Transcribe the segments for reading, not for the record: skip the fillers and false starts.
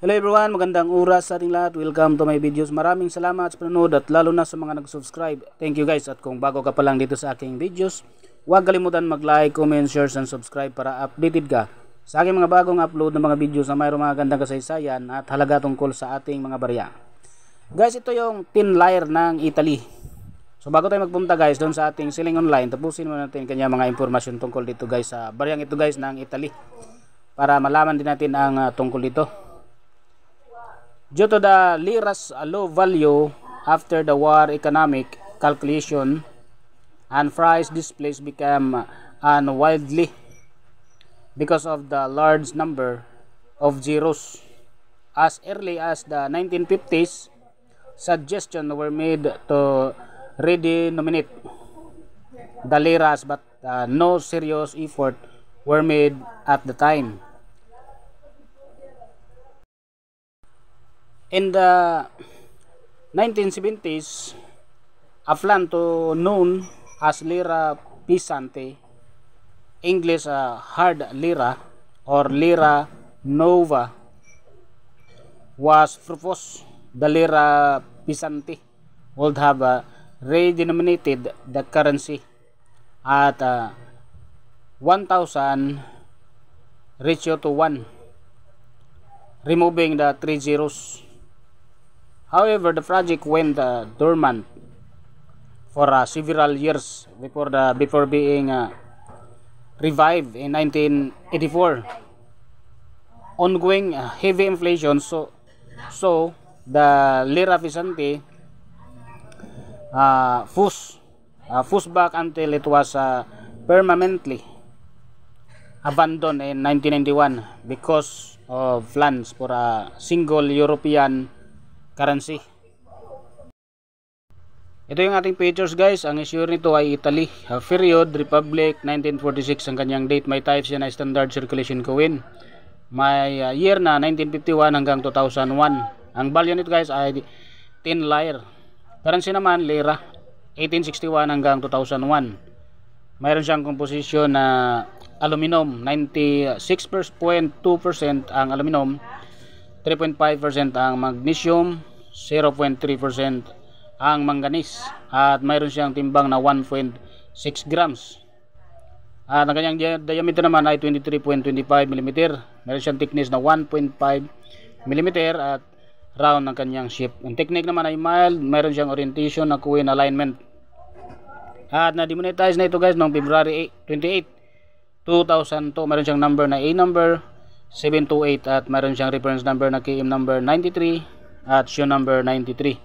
Hello everyone, magandang oras sa ating lahat. Welcome to my videos. Maraming salamat sa panonood at lalo na sa mga nag-subscribe. Thank you guys. At kung bago ka pa lang dito sa aking videos, huwag kalimutan mag-like, comment, share, and subscribe para updated ka sa aking mga bagong upload ng mga videos na mayroong mga gandang kasaysayan at halaga tungkol sa ating mga barya. Guys, ito yung tin layer ng Italy. So bago tayo magpunta guys doon sa ating selling online, tapusin muna natin kanya mga impormasyon tungkol dito guys sa baryang ito guys ng Italy para malaman din natin ang tungkol dito. Due to the lira's low value after the war, economic calculation and price displays became unwieldy because of the large number of zeros. As early as the 1950s, suggestions were made to redenominate the liras, but no serious effort were made at the time. In the 1970s, a plan to known as lira pesante, English hard lira or lira nova, was proposed. The lira pesante would have redenominated the currency at 1,000 ratio to 1, removing the 3 zeros. However, the project went dormant for several years before being revived in 1984. Ongoing heavy inflation so the lira pesante pushed back until it was permanently abandoned in 1991 because of plans for a single European currency. Ito yung ating pictures guys. Ang issue nito ay Italy. Period, Republic, 1946 ang kanyang date. May types yan ay standard circulation coin. May year na 1951 hanggang 2001. Ang value nito guys ay tin lire. Currency naman lira, 1861 hanggang 2001. Mayroon siyang composition na aluminum, 96.2% ang aluminum, 3.5% ang magnesium, 0.3% ang manganese, at mayroon siyang timbang na 1.6 grams. At ang kanyang diameter naman ay 23.25 mm. Mayroon siyang thickness na 1.5 mm at round ang kanyang shape. Ang technique naman ay mild, mayroon siyang orientation na coin alignment. At na-demonetize na ito guys noong February 28, 2002. Mayroon siyang number na A number 728 at mayroon siyang reference number na KM number 93 at show number 93.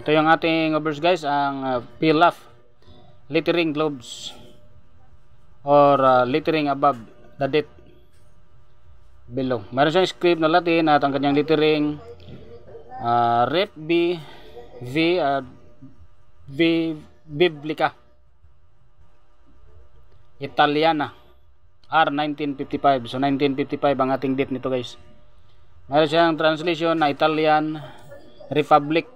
Ito yung ating overs guys, ang PILAF lettering globes or lettering above the date below. Mayroon siyang script na Latin at ang kanyang lettering Rep B V Biblica Italiana R 1955. So 1955 ang ating date nito guys. Mayroon siyang translation na Italian Republic.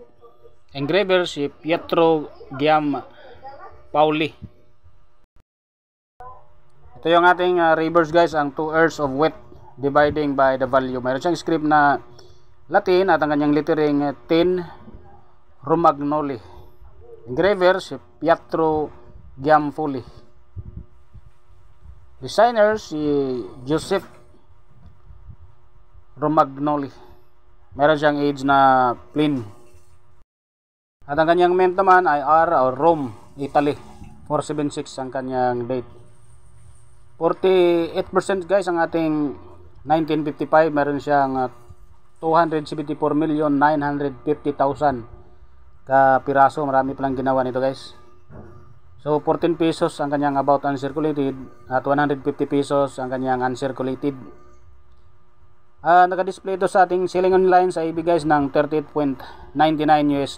Engraver si Pietro Giampaoli. Ito yung ating reverse guys, ang 2 earths of weight dividing by the value. Mayroon siyang script na Latin at ang kanyang lettering 10 Romagnoli. Engraver si Pietro Giampaoli. Designer si Joseph Romagnoli. Meron siyang age na plain. At ang kanyang mint naman ay R or Rome, Italy. 476 ang kanyang date. 48% guys ang ating 1955. Meron siyang 274,950,000 ka piraso. Marami palang ginawa nito guys. So 14 pesos ang kanyang about uncirculated at 150 pesos ang kanyang uncirculated. Naka-display ito sa ating selling online sa EB guys ng $38.99 US.